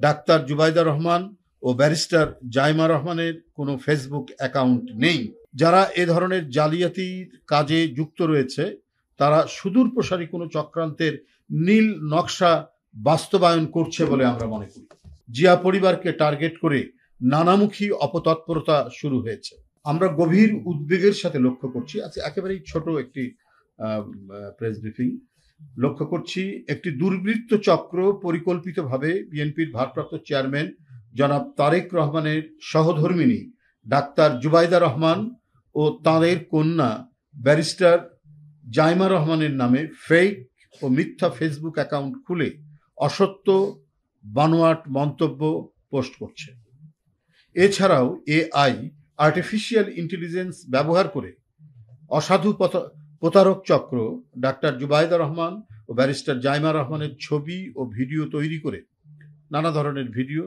Doctor Zubaida Rahman ও barrister Zaima রহমানের কোনো Facebook account নেই। যারা এ ধরনের জালিয়াতির কাজে যুক্ত রয়েছে তারা সুদূর প্রসারী কোনো চক্রান্তের নীল নকশা বাস্তবায়ন করছে বলে আমরা মনে করি। জিয়া পরিবারকে টার্গেট করে নানামুখী অপতৎপরতা শুরু হয়েছে। আমরা গভীর উদ্বেগের সাথে লক্ষ্য করছি, আচ্ছা একেবারেই ছোট একটি প্রেস ব্রিফিং, লক্ষ্য করছি একটি দুর্বৃত্ত চক্র পরিকল্পিতভাবে বিএনপির ভারপ্রাপ্ত চেয়ারম্যান জনাব তারেক রহমানের সহধর্মিণী ডাক্তার জুবাইদা রহমান ও তাঁদের কন্যা ব্যারিস্টার জাইমা রহমানের নামে ফেক ও মিথ্যা ফেসবুক অ্যাকাউন্ট খুলে অসত্য বানোয়াট মন্তব্য পোস্ট করছে। এছাড়াও এআই আর্টিফিশিয়াল ইন্টেলিজেন্স ব্যবহার করে অসাধু প্রতারক চক্র ডাক্তার জুবাইদা রহমান ও ব্যারিস্টার জাইমা রহমানের ছবি ও ভিডিও তৈরি করে নানা ধরনের ভিডিও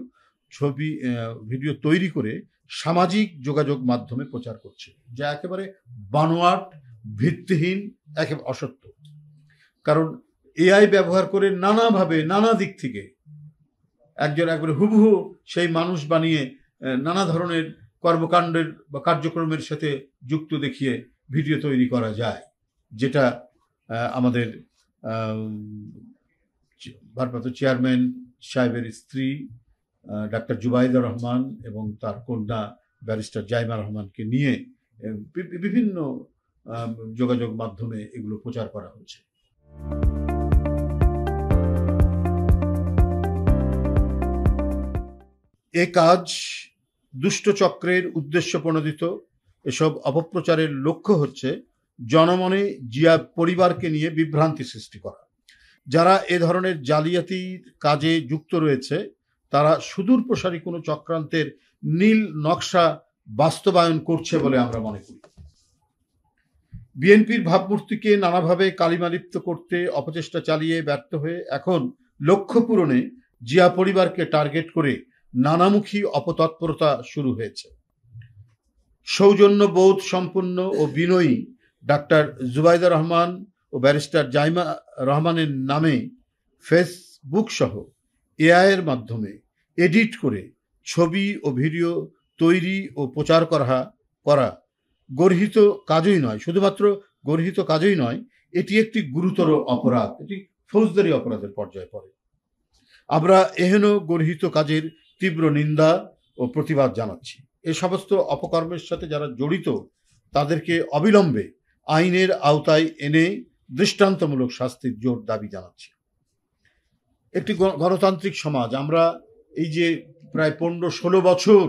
তৈরি করে সামাজিক যোগাযোগ মাধ্যমে প্রচার করছে, যা একেবারে বানোয়াট, ভিত্তিহীন, একেবারে অসত্য। কারণ এআই ব্যবহার করে নানাভাবে নানা দিক থেকে একবারে হুবহু সেই মানুষ বানিয়ে নানা ধরনের কর্মকাণ্ডের বা কার্যক্রমের সাথে যুক্ত দেখিয়ে ভিডিও তৈরি করা যায়, যেটা আমাদের ভারপ্রাপ্ত চেয়ারম্যান সাহেবের স্ত্রী ডাক্তার জুবাইদা রহমান এবং তার কন্যা ব্যারিস্টার জাইমা রহমানকে নিয়ে বিভিন্ন যোগাযোগ মাধ্যমে এগুলো প্রচার করা হচ্ছে। এ কাজ দুষ্ট চক্রের উদ্দেশ্য প্রণোদিত। এসব অপপ্রচারের লক্ষ্য হচ্ছে জনমনে জিয়া পরিবারকে নিয়ে বিভ্রান্তি সৃষ্টি করা। যারা এ ধরনের জালিয়াতির কাজে যুক্ত রয়েছে তারা সুদূর প্রসারী কোনো চক্রান্তের নীল নকশা বাস্তবায়ন করছে বলে আমরা মনে করি। বিএনপির ভাবমূর্তিকে নানাভাবে কালিমালিপ্ত করতে অপচেষ্টা চালিয়ে ব্যর্থ হয়ে এখন লক্ষ্য পূরণে জিয়া পরিবারকে টার্গেট করে নানামুখী অপতৎপরতা শুরু হয়েছে। সৌজন্যবোধ সম্পন্ন ও বিনয়ী ডাক্তার জুবাইদা রহমান ও ব্যারিস্টার জাইমা রহমানের নামে ফেসবুক সহ এআই এর মাধ্যমে এডিট করে ছবি ও ভিডিও তৈরি ও প্রচার করা গর্হিত কাজই নয়, শুধুমাত্র গর্হিত কাজই নয়, এটি একটি গুরুতর অপরাধ, এটি ফৌজদারি অপরাধের পর্যায়ে পড়ে। আমরা এহেন গর্হিত কাজের তীব্র নিন্দা ও প্রতিবাদ জানাচ্ছি। এই সমস্ত অপকর্মের সাথে যারা জড়িত তাদেরকে অবিলম্বে আইনের আওতায় এনে দৃষ্টান্তমূলক শাস্তির জোর দাবি জানাচ্ছি। একটি গণতান্ত্রিক সমাজ, আমরা এই যে প্রায় 15-16 বছর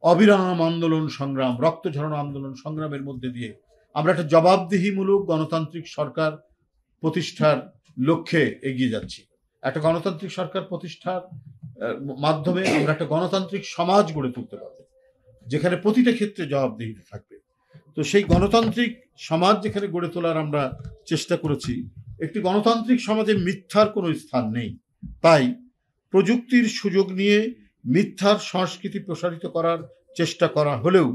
অবিরাম আন্দোলন সংগ্রাম, রক্ত ঝরানো আন্দোলন সংগ্রামের মধ্যে দিয়ে আমরা একটা জবাবদিহিমূলক গণতান্ত্রিক সরকার প্রতিষ্ঠার লক্ষ্যে এগিয়ে যাচ্ছি। একটা গণতান্ত্রিক সরকার প্রতিষ্ঠার মাধ্যমে আমরা একটা গণতান্ত্রিক সমাজ গড়ে তুলতে পারবো, যেখানে প্রতিটা ক্ষেত্রে জবাবদিহিতা থাকবে। তো সেই গণতান্ত্রিক সমাজ যেখানে গড়ে তোলার আমরা চেষ্টা করেছি, একটি গণতান্ত্রিক সমাজে মিথ্যার কোনো স্থান নেই। তাই প্রযুক্তির সুযোগ নিয়ে মিথ্যার সংস্কৃতি প্রসারিত করার চেষ্টা করা হলেও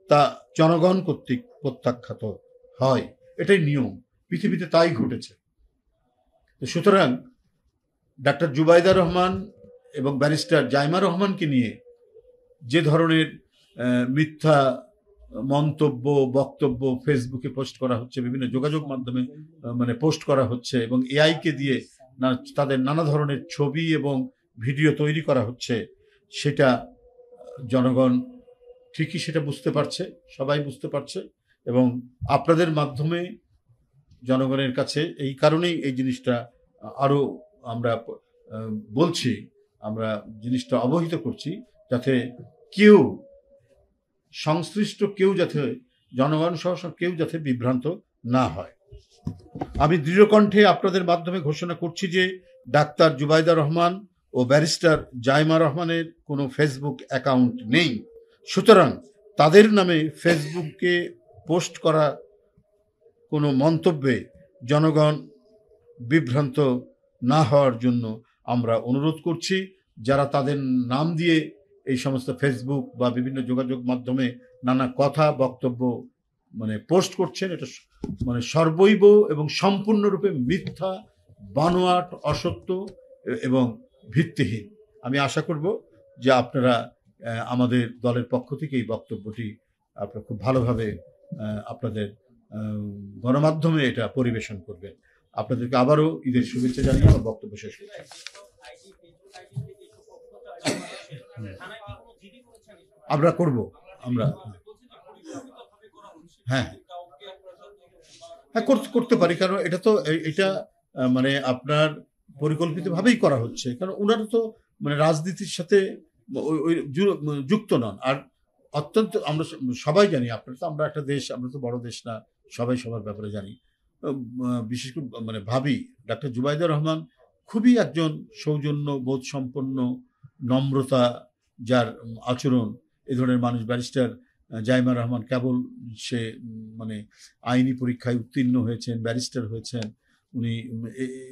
তা জনগণ কর্তৃক প্রত্যাখ্যাত হয়, এটাই নিয়ম, পৃথিবীতে তাই ঘটেছে। সুতরাং ডাক্তার জুবাইদা রহমান এবং ব্যারিস্টার জাইমা রহমানকে নিয়ে যে ধরনের মিথ্যা মন্তব্য, বক্তব্য ফেসবুকে পোস্ট করা হচ্ছে, বিভিন্ন যোগাযোগ মাধ্যমে পোস্ট করা হচ্ছে এবং এআইকে দিয়ে তাদের নানা ধরনের ছবি এবং ভিডিও তৈরি করা হচ্ছে, সেটা জনগণ ঠিকই সেটা বুঝতে পারছে, সবাই বুঝতে পারছে। এবং আপনাদের মাধ্যমে জনগণের কাছে এই কারণেই এই জিনিসটা আরো আমরা বলছি, আমরা জিনিসটা অবহিত করছি, যাতে কেউ সংশ্লিষ্ট কেউ যাতে জনগণ সহ কেউ যাতে বিভ্রান্ত না হয়। আমি দৃঢ়কণ্ঠে আপনাদের মাধ্যমে ঘোষণা করছি যে ডাক্তার জুবাইদা রহমান ও ব্যারিস্টার জাইমা রহমানের কোনো ফেসবুক অ্যাকাউন্ট নেই। সুতরাং তাদের নামে ফেসবুকে পোস্ট করা কোনো মন্তব্যে জনগণ বিভ্রান্ত না হওয়ার জন্য আমরা অনুরোধ করছি। যারা তাদের নাম দিয়ে এই সমস্ত ফেসবুক বা বিভিন্ন যোগাযোগ মাধ্যমে নানা কথা বক্তব্য পোস্ট করছেন, এটা সর্বৈব এবং সম্পূর্ণরূপে মিথ্যা, বানোয়াট, অসত্য এবং ভিত্তিহীন। আমি আশা করব যে আপনারা আমাদের দলের পক্ষ থেকে এই বক্তব্যটি আপনারা খুব ভালোভাবে আপনাদের গণমাধ্যমে এটা পরিবেশন করবেন। আপনাদেরকে আবারও ঈদের শুভেচ্ছা জানিয়ে আমার বক্তব্য শেষ করছি। আমরা করব, আমরা হ্যাঁ হ্যাঁ করতে পারি, কারণ এটা তো এটা মানে আপনার পরিকল্পিতভাবেই করা হচ্ছে, কারণ ওনারা তো মানে রাজনীতির সাথে যুক্ত নন। আর অত্যন্ত আমরা সবাই জানি, আপনারা তো, আমরা একটা দেশ, আমরা তো বড় দেশ না, সবাই সবার ব্যাপারে জানি। বিশেষ করে মানে ভাবি ডাক্তার জুবাইদা রহমান খুবই একজন সৌজন্য বোধ সম্পন্ন, নম্রতা যার আচরণ, এ ধরনের মানুষ। ব্যারিস্টার জাইমা রহমান কেবল সে মানে আইনি পরীক্ষায় উত্তীর্ণ হয়েছেন, ব্যারিস্টার হয়েছেন, উনি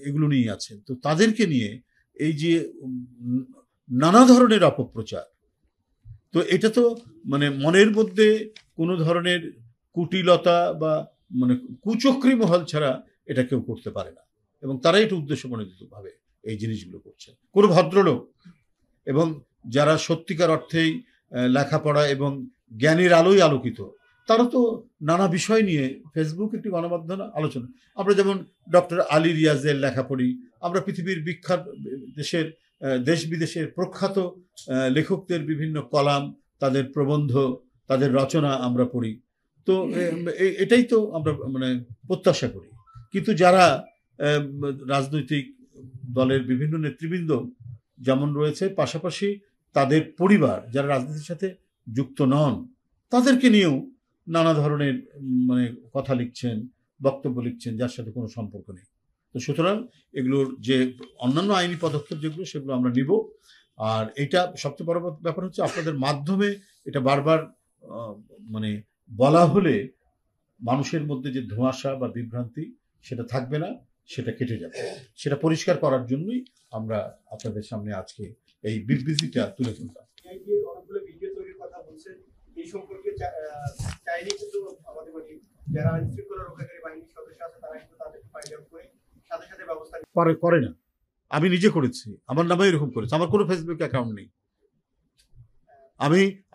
এগুলো নিয়েই আছেন। তো তাদেরকে নিয়ে এই যে নানা ধরনের অপপ্রচার, তো এটা তো মানে মনের মধ্যে কোনো ধরনের কুটিলতা বা মানে কুচক্রী মহল ছাড়া এটা কেউ করতে পারে না, এবং তারাই এটা উদ্দেশ্য প্রণোদিতভাবে এই জিনিসগুলো করছে। কোনো ভদ্রলোক এবং যারা সত্যিকার অর্থেই লেখাপড়া এবং জ্ঞানের আলোয় আলোকিত, তারা তো নানা বিষয় নিয়ে ফেসবুক একটি গণমাধ্যম আলোচনা। আমরা যেমন ডক্টর আলী রিয়াজের লেখা পড়ি, আমরা পৃথিবীর বিখ্যাত দেশ বিদেশের প্রখ্যাত লেখকদের বিভিন্ন কলাম, তাদের প্রবন্ধ, তাদের রচনা আমরা পড়ি। তো এটাই তো আমরা মানে প্রত্যাশা করি। কিন্তু যারা রাজনৈতিক দলের বিভিন্ন নেতৃবৃন্দ যেমন রয়েছে, পাশাপাশি তাদের পরিবার যারা রাজনীতির সাথে যুক্ত নন, তাদেরকে নিয়েও নানা ধরনের মানে কথা লিখছেন, বক্তব্য লিখছেন, যার সাথে কোনো সম্পর্ক নেই। তো সুতরাং এগুলোর যে অন্যান্য আইনি পদক্ষেপ যেগুলো, সেগুলো আমরা নিব। আর এটা সবচেয়ে বড় ব্যাপার হচ্ছে, আপনাদের মাধ্যমে এটা বারবার মানে বলা হলে মানুষের মধ্যে যে ধোঁয়াশা বা বিভ্রান্তি, সেটা থাকবে না, সেটা কেটে যাবে। সেটা পরিষ্কার করার জন্যই আমরা আপনাদের সামনে আজকে এই বিবৃতিটা তুলে ধরলাম। এই সম্পর্কে চাইলে কিন্তু আমাদের যারা আইন শৃঙ্খলা রক্ষাকারী বাহিনীর সদস্য আছে, তারা কিন্তু তাদেরকে ফাইন্ড আউট করে সাথে সাথে ব্যবস্থা করে না। আমি নিজে করেছি, আমার নামে এরকম করেছি। আমার কোনো ফেসবুক অ্যাকাউন্ট নেই।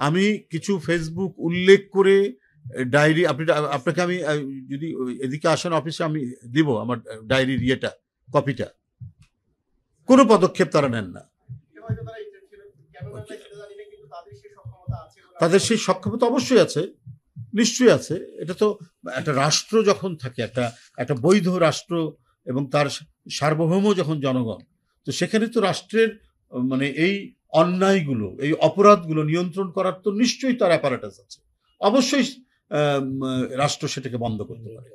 আমি কিছু ফেসবুক উল্লেখ করে ডায়েরি, আপনাকে আমি যদি এদিকে আসেন অফিসে, আমি দিব আমার ডায়েরির ইয়েটা, কপিটা। কোনো পদক্ষেপ তারা নেন না। তাদের সেই সক্ষমতা অবশ্যই আছে, নিশ্চয়ই আছে। এটা তো একটা রাষ্ট্র যখন থাকে, একটা বৈধ রাষ্ট্র এবং তার সার্বভৌম যখন জনগণ, তো সেখানে তো রাষ্ট্রের মানে এই অন্যায়গুলো, এই অপরাধগুলো নিয়ন্ত্রণ করার তো নিশ্চয়ই তার অ্যাপারেটাস আছে। অবশ্যই রাষ্ট্র সেটাকে বন্ধ করতে পারে।